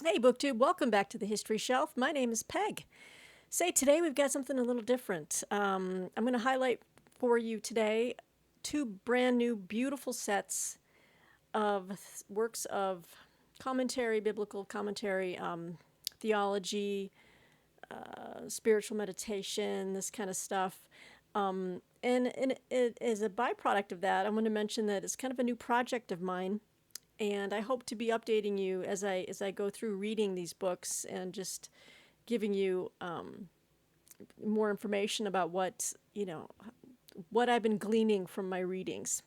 Hey, Booktube, welcome back to the History Shelf. My name is Peg. Say, today we've got something a little different. I'm going to highlight for you today two brand new, beautiful sets of works of commentary, biblical commentary, theology, spiritual meditation, this kind of stuff. And it, as a byproduct of that, I want to mention that it's kind of a new project of mine. And I hope to be updating you as I go through reading these books and just giving you more information about what I've been gleaning from my readings.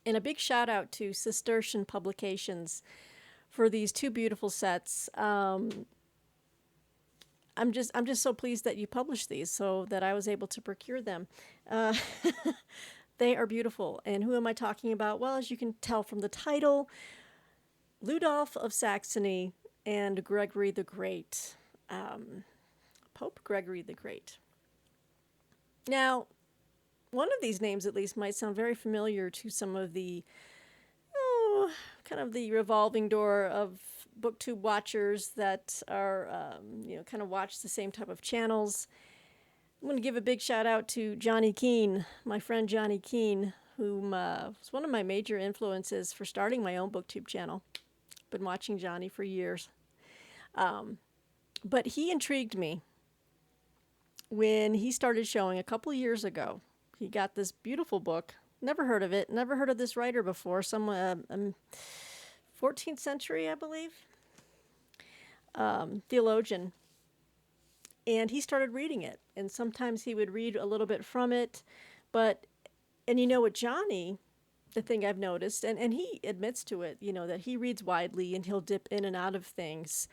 And a big shout out to Cistercian Publications for these two beautiful sets. I'm just so pleased that you published these so that I was able to procure them. Uh, They are beautiful. And who am I talking about? Well, as you can tell from the title, Ludolph of Saxony and Gregory the Great. Pope Gregory the Great. Now, one of these names at least might sound very familiar to some of the, kind of the revolving door of BookTube watchers that are, kind of watch the same type of channels. I'm going to give a big shout out to Johnny Keene, my friend Johnny Keene, who was one of my major influences for starting my own BookTube channel. Been watching Johnny for years. But he intrigued me when he started showing a couple of years ago. He got this beautiful book. Never heard of it. Never heard of this writer before. Some 14th century, I believe, theologian. And he started reading it. And sometimes he would read a little bit from it. And you know what, Johnny, the thing I've noticed, and he admits to it, that he reads widely and he'll dip in and out of things.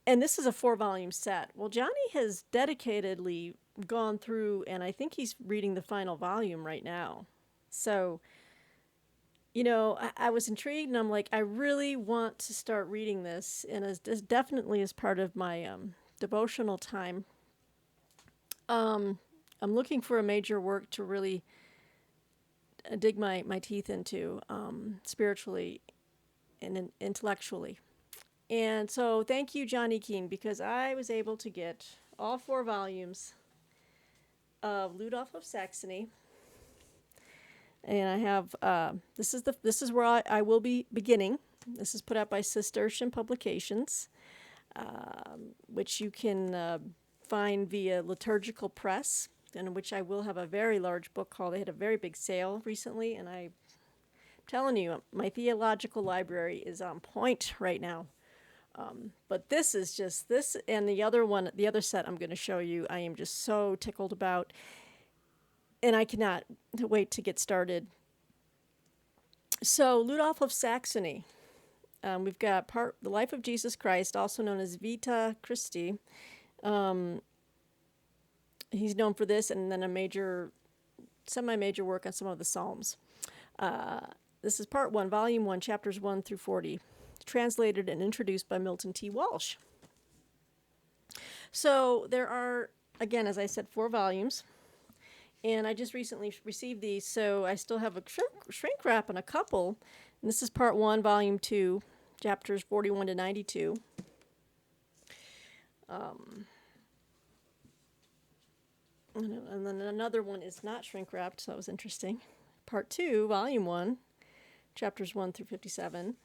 And this is a 4-volume set. Well, Johnny has dedicatedly gone through, and I think he's reading the final volume right now. So, I was intrigued, and I'm like, I really want to start reading this, and as definitely as part of my devotional time. I'm looking for a major work to really dig my teeth into spiritually and intellectually. And so thank you, Johnny Keene, because I was able to get all 4 volumes of Ludolph of Saxony. And I have, this is where I will be beginning. This is put out by Cistercian Publications, which you can find via Liturgical Press, in which I will have a very large book haul. They had a very big sale recently, and I'm telling you, my theological library is on point right now. But this is just this, and the other set I'm going to show you, I am just so tickled about, and I cannot wait to get started. So, Ludolph of Saxony. We've got the Life of Jesus Christ, also known as Vita Christi. He's known for this, and then a semi-major work on some of the Psalms. This is part 1, volume 1, chapters 1 through 40, translated and introduced by Milton T. Walsh. So there are, again, as I said, 4 volumes, and I just recently received these, so I still have a shrink wrap and a couple. And this is part 1, volume 2, chapters 41 to 92. And then another one is not shrink wrapped, so that was interesting. Part 2, volume 1, chapters 1 through 57.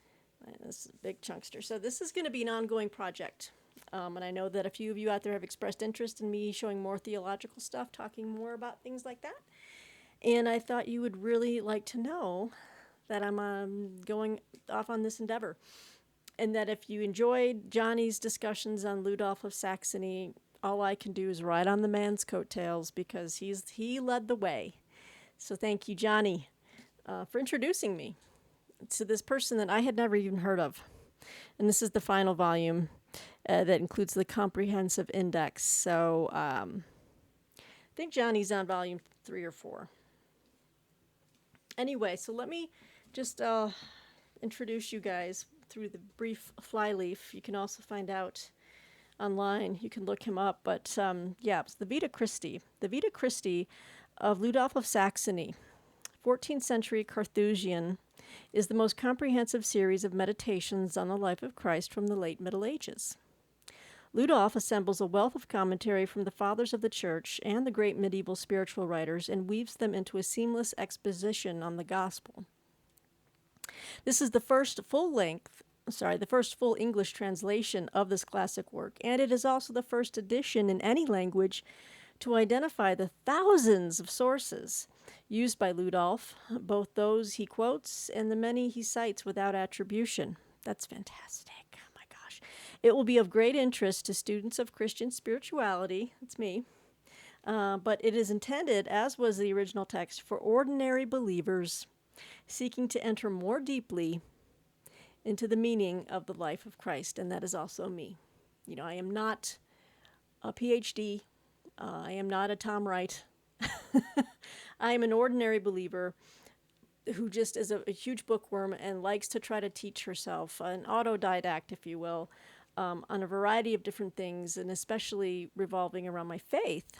This is a big chunkster. So this is going to be an ongoing project. And I know that a few of you out there have expressed interest in me showing more theological stuff, talking more about things like that. And I thought you would really like to know that I'm going off on this endeavor. And that if you enjoyed Johnny's discussions on Ludolph of Saxony, all I can do is ride on the man's coattails because he led the way. So thank you, Johnny, for introducing me to this person that I had never even heard of. And this is the final volume that includes the comprehensive index. So I think Johnny's on volume 3 or 4. Anyway, so let me just introduce you guys through the brief flyleaf. You can also find out online. You can look him up. But it's the Vita Christi. The Vita Christi of Ludolph of Saxony, 14th century Carthusian is the most comprehensive series of meditations on the life of Christ from the late Middle Ages. Ludolph assembles a wealth of commentary from the fathers of the Church and the great medieval spiritual writers and weaves them into a seamless exposition on the gospel. This is the first full English translation of this classic work, and it is also the first edition in any language to identify the thousands of sources used by Ludolph, both those he quotes and the many he cites without attribution. That's fantastic. Oh my gosh. It will be of great interest to students of Christian spirituality, that's me, but it is intended, as was the original text, for ordinary believers seeking to enter more deeply into the meaning of the life of Christ, and that is also me. I am not a PhD. I am not a Tom Wright. I am an ordinary believer who just is a huge bookworm and likes to try to teach herself, an autodidact, if you will, on a variety of different things, and especially revolving around my faith.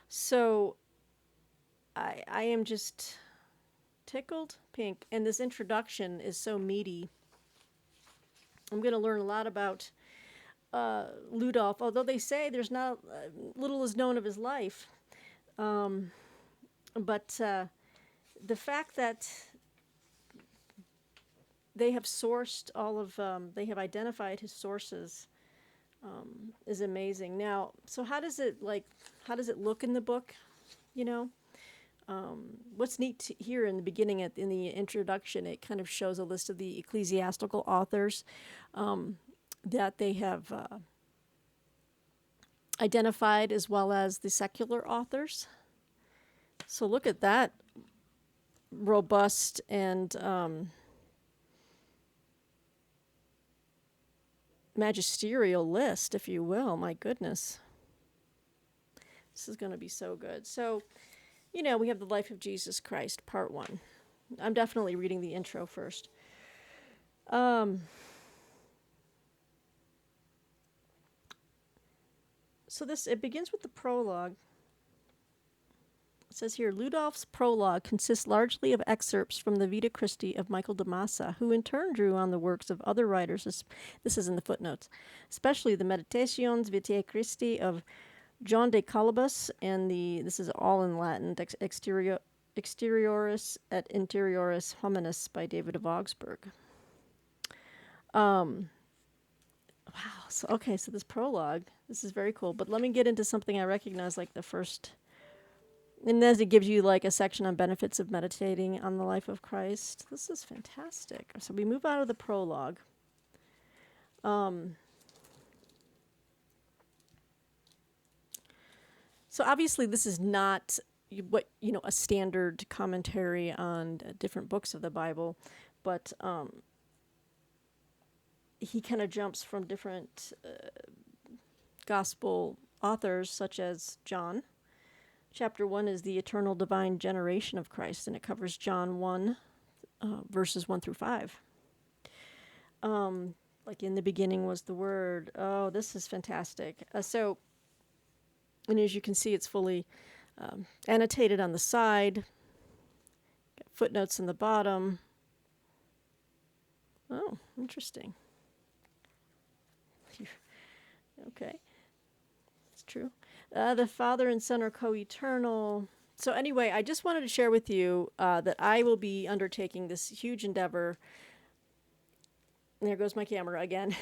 So I am just tickled pink, and this introduction is so meaty. I'm going to learn a lot about Ludolph, although they say there's not little is known of his life. But the fact that they have sourced they have identified his sources is amazing. Now, so how does it look in the book? What's neat here in the beginning, in the introduction, it kind of shows a list of the ecclesiastical authors that they have identified, as well as the secular authors. So look at that robust and magisterial list, if you will. My goodness. This is going to be so good. So, we have the life of Jesus Christ, part 1. I'm definitely reading the intro first. So it begins with the prologue. It says here, Ludolph's prologue consists largely of excerpts from the Vita Christi of Michael de Massa, who in turn drew on the works of other writers, this is in the footnotes, especially the Meditationes Vitae Christi of John de Calibus, and this is all in Latin, Exterioris et Interioris Hominis by David of Augsburg. Wow. So this prologue, this is very cool. But let me get into something I recognize, like the first, and then it gives you like a section on benefits of meditating on the life of Christ. This is fantastic. So we move out of the prologue. So obviously this is not a standard commentary on different books of the Bible, but he kind of jumps from different gospel authors, such as John. Chapter 1 is the eternal divine generation of Christ, and it covers John 1, verses 1 through 5. Like in the beginning was the Word. Oh, this is fantastic. And as you can see, it's fully annotated on the side. Got footnotes in the bottom. Oh, interesting. Okay. It's true. The Father and Son are co-eternal. So anyway, I just wanted to share with you that I will be undertaking this huge endeavor. There goes my camera again.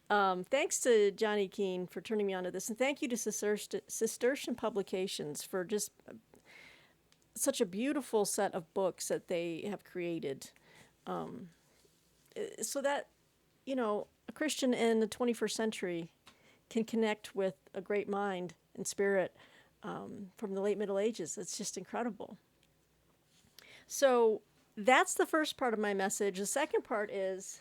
Thanks to Johnny Keene for turning me on to this. And thank you to Cistercian Publications for just such a beautiful set of books that they have created. So that, a Christian in the 21st century can connect with a great mind and spirit from the late Middle Ages. It's just incredible. So that's the first part of my message. The second part is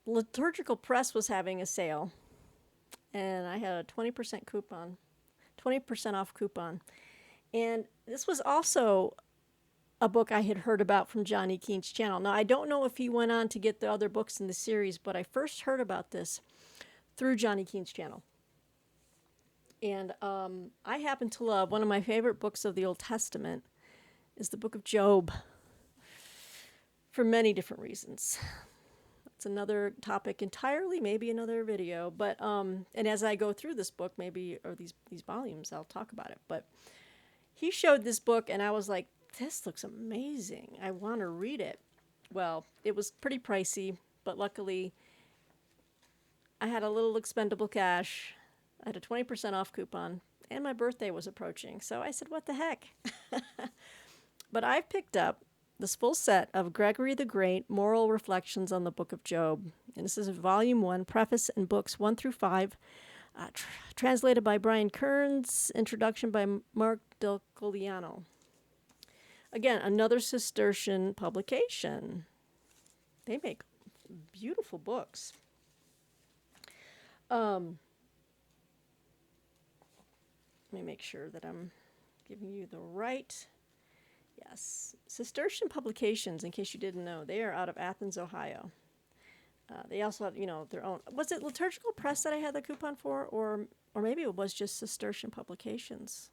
Liturgical Press was having a sale, and I had a 20% off coupon. And this was also a book I had heard about from Johnny Keene's channel. Now, I don't know if he went on to get the other books in the series, but I first heard about this through Johnny Keene's channel. And I happen to love one of my favorite books of the Old Testament is the book of Job for many different reasons. It's another topic entirely, maybe another video. But and as I go through this book, maybe or these volumes, I'll talk about it. But he showed this book, and I was like, "This looks amazing. I want to read it." Well, it was pretty pricey, but luckily, I had a little expendable cash. I had a 20% off coupon, and my birthday was approaching. So I said, "What the heck?" But I've picked up this full set of Gregory the Great Moral Reflections on the Book of Job. And this is volume 1, preface and books 1 through 5, translated by Brian Kearns, introduction by Mark Del Cogliano. Again, another Cistercian publication. They make beautiful books. Let me make sure that I'm giving you the right... Yes, Cistercian Publications, in case you didn't know, they are out of Athens, Ohio. They also have, their own. Was it Liturgical Press that I had the coupon for, or maybe it was just Cistercian Publications?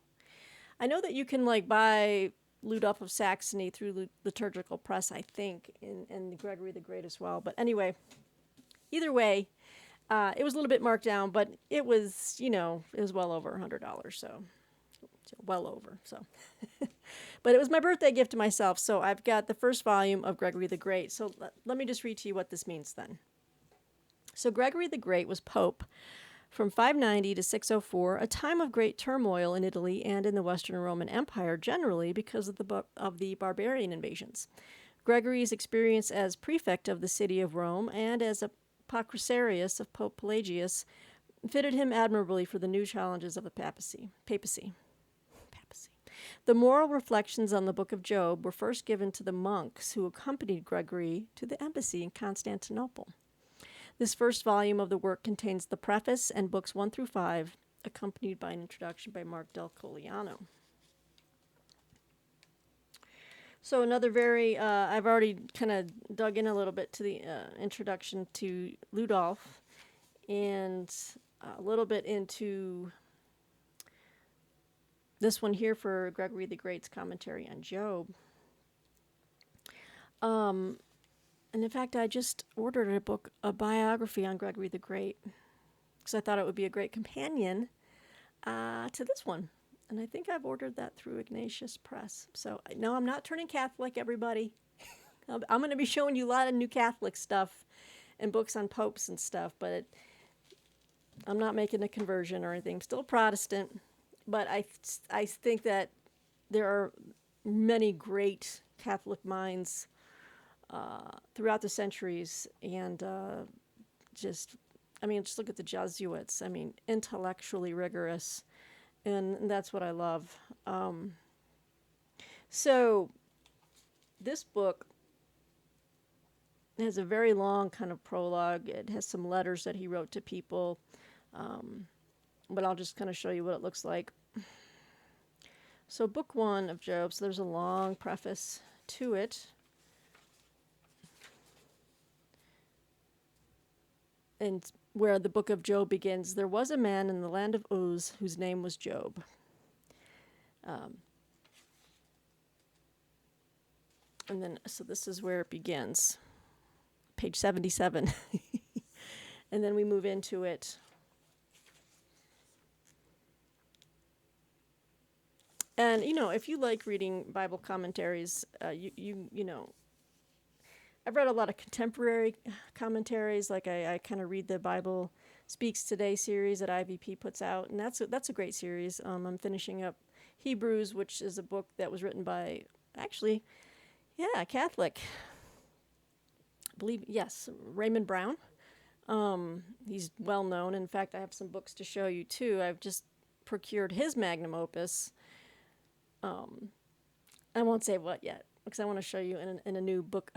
I know that you can buy Ludolph of Saxony through Liturgical Press, I think, and Gregory the Great as well. But anyway, either way, it was a little bit marked down, but it was, it was well over $100, so well over. So, but it was my birthday gift to myself. So I've got the first volume of Gregory the Great. So let me just read to you what this means then. So Gregory the Great was Pope from 590 to 604, a time of great turmoil in Italy and in the Western Roman Empire generally because of the barbarian invasions. Gregory's experience as prefect of the city of Rome and as a Pacrocerius of Pope Pelagius fitted him admirably for the new challenges of the papacy. The moral reflections on the Book of Job were first given to the monks who accompanied Gregory to the embassy in Constantinople. This first volume of the work contains the preface and books 1 through 5, accompanied by an introduction by Mark Del Cogliano. So another very, I've already kind of dug in a little bit to the introduction to Ludolph and a little bit into this one here for Gregory the Great's commentary on Job. And in fact, I just ordered a biography on Gregory the Great, because I thought it would be a great companion to this one. And I think I've ordered that through Ignatius Press. So, no, I'm not turning Catholic, everybody. I'm going to be showing you a lot of New Catholic stuff and books on popes and stuff, but I'm not making a conversion or anything. I'm still a Protestant, but I think that there are many great Catholic minds throughout the centuries, and just look at the Jesuits. Intellectually rigorous, and that's what I love. So this book has a very long kind of prologue. It has some letters that he wrote to people, but I'll just kind of show you what it looks like. So book 1 of Job, so there's a long preface to it. And where the book of Job begins, there was a man in the land of Uz whose name was Job. And then, so this is where it begins, page 77. And then we move into it. And, if you like reading Bible commentaries, you know, I've read a lot of contemporary commentaries. Like I kind of read the Bible Speaks Today series that IVP puts out, and that's a great series. I'm finishing up Hebrews, which is a book that was written by, actually, a Catholic. I believe, yes, Raymond Brown. He's well known. In fact, I have some books to show you too. I've just procured his magnum opus. I won't say what yet, because I want to show you in a new book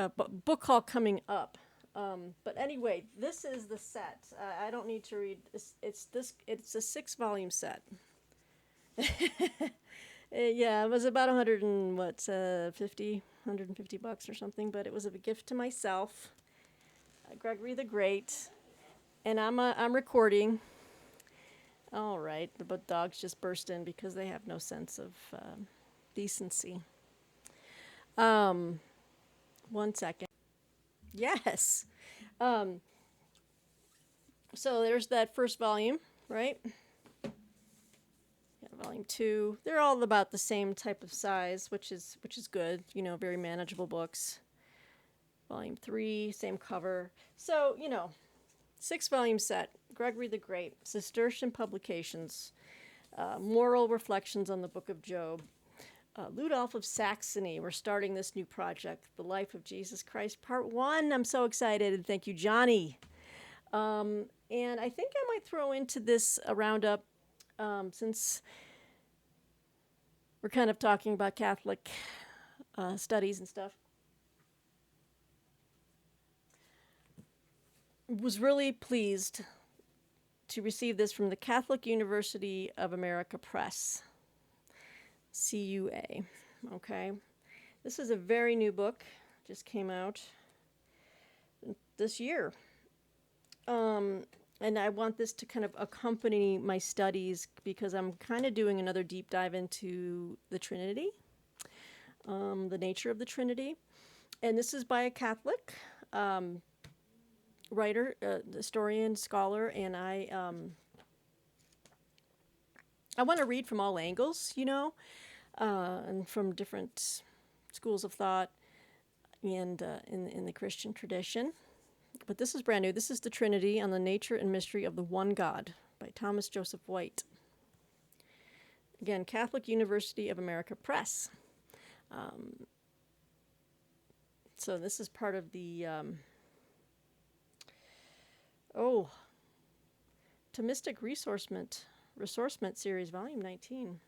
haul coming up. But anyway, this is the set. I don't need to read. It's a 6-volume set. Yeah, it was about $150 or something, but it was a gift to myself, Gregory the Great, and I'm recording. All right, the dogs just burst in because they have no sense of decency. Um, 1 second. Yes. Um, so there's that first volume, right? Yeah, volume 2. They're all about the same type of size, which is good. Very manageable books. Volume 3, same cover. So 6-volume set. Gregory the Great, Cistercian Publications, Moral Reflections on the Book of Job. Ludolph of Saxony. We're starting this new project, The Life of Jesus Christ, Part 1. I'm so excited, and thank you, Johnny. And I think I might throw into this a roundup, since we're kind of talking about Catholic studies and stuff. Was really pleased to receive this from the Catholic University of America Press, CUA. Okay. This is a very new book, just came out this year. And I want this to kind of accompany my studies because I'm kind of doing another deep dive into the Trinity, the nature of the Trinity. And this is by a Catholic writer, historian, scholar, and I want to read from all angles, and from different schools of thought and in the Christian tradition. But this is brand new. This is The Trinity on the Nature and Mystery of the One God by Thomas Joseph White. Again, Catholic University of America Press. So this is part of the Thomistic Ressourcement Series, Volume 19.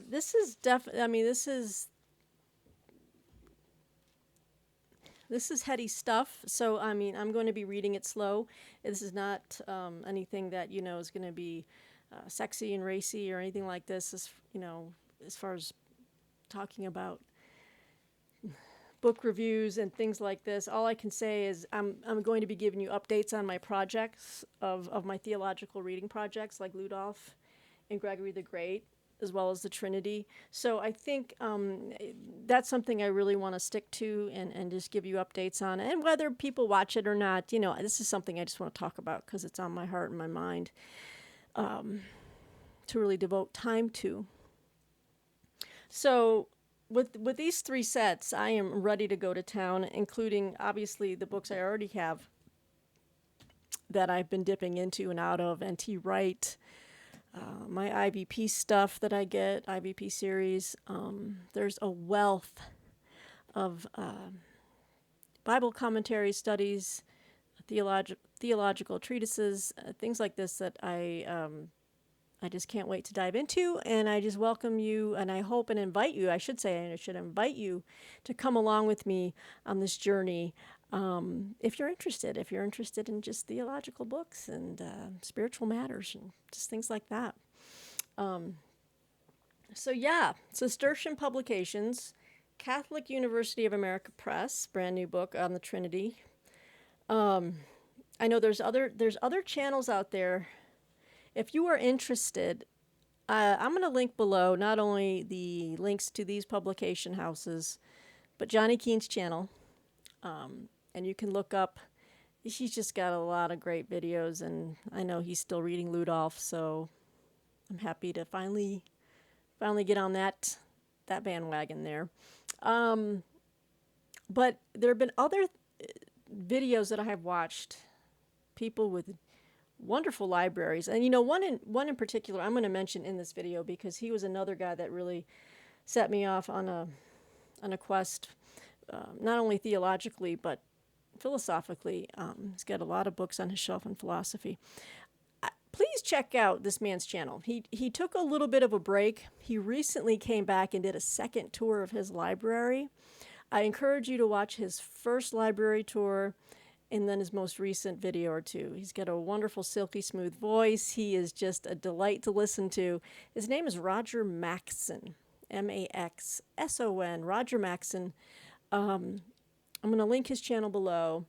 This is this is heady stuff, so I'm going to be reading it slow. This is not anything that is going to be sexy and racy or anything like this. As far as talking about book reviews and things like this, all I can say is I'm going to be giving you updates on my projects of my theological reading projects like Ludolph and Gregory the Great, as well as the Trinity. So I think that's something I really want to stick to and just give you updates on. And whether people watch it or not, this is something I just want to talk about because it's on my heart and my mind to really devote time to. So with these 3 sets, I am ready to go to town, including, obviously, the books I already have that I've been dipping into and out of, N.T. Wright, my IVP stuff that I get, IVP series. There's a wealth of Bible commentary studies, theological treatises, things like this that I just can't wait to dive into, and I just welcome you, and I hope and invite you, I should invite you to come along with me on this journey. If you're interested in just theological books and spiritual matters and just things like that. So yeah, Cistercian Publications, Catholic University of America Press, brand new book on the Trinity. I know there's other channels out there. If you are interested, I'm going to link below not only the links to these publication houses, but Johnny Keene's channel. And you can look up, he's just got a lot of great videos, and I know he's still reading Ludolph, so I'm happy to finally get on that bandwagon there. But there have been other videos that I have watched, people with wonderful libraries, and one in particular I'm going to mention in this video because he was another guy that really set me off on a quest, not only theologically but philosophically. He's got a lot of books on his shelf in philosophy. Please check out this man's channel. He took a little bit of a break. He recently came back and did a second tour of his library. I encourage you to watch his first library tour and then his most recent video or two. He's got a wonderful, silky smooth voice. He is just a delight to listen to. His name is Roger Maxson, Maxson, Roger Maxson. I'm going to link his channel below.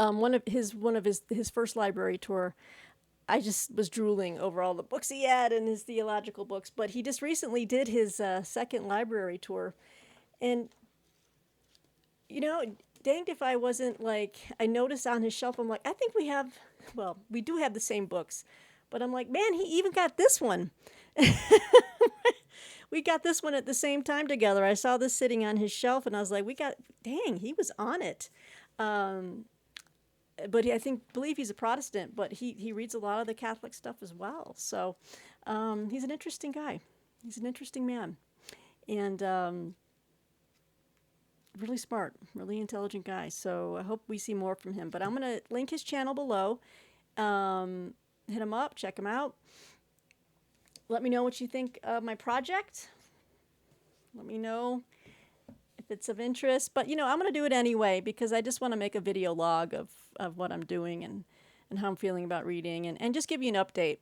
One of his first library tour, I just was drooling over all the books he had and his theological books. But he just recently did his second library tour, and you know, danged if I wasn't like, I noticed on his shelf, I'm like, I think we do have the same books, but I'm like, man, he even got this one. We got this one at the same time together. I saw this sitting on his shelf, and I was like, dang, he was on it. Um, but believe he's a Protestant, but he reads a lot of the Catholic stuff as well. So he's an interesting guy. He's an interesting man, and really smart, really intelligent guy. So I hope we see more from him. But I'm gonna link his channel below. Hit him up, check him out. Let me know what you think of my project. Let me know if it's of interest. But, I'm going to do it anyway because I just want to make a video log of what I'm doing and how I'm feeling about reading and just give you an update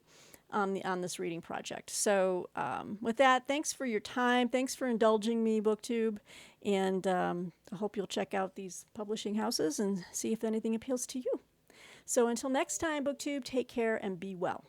on this reading project. So with that, thanks for your time. Thanks for indulging me, BookTube. And I hope you'll check out these publishing houses and see if anything appeals to you. So until next time, BookTube, take care and be well.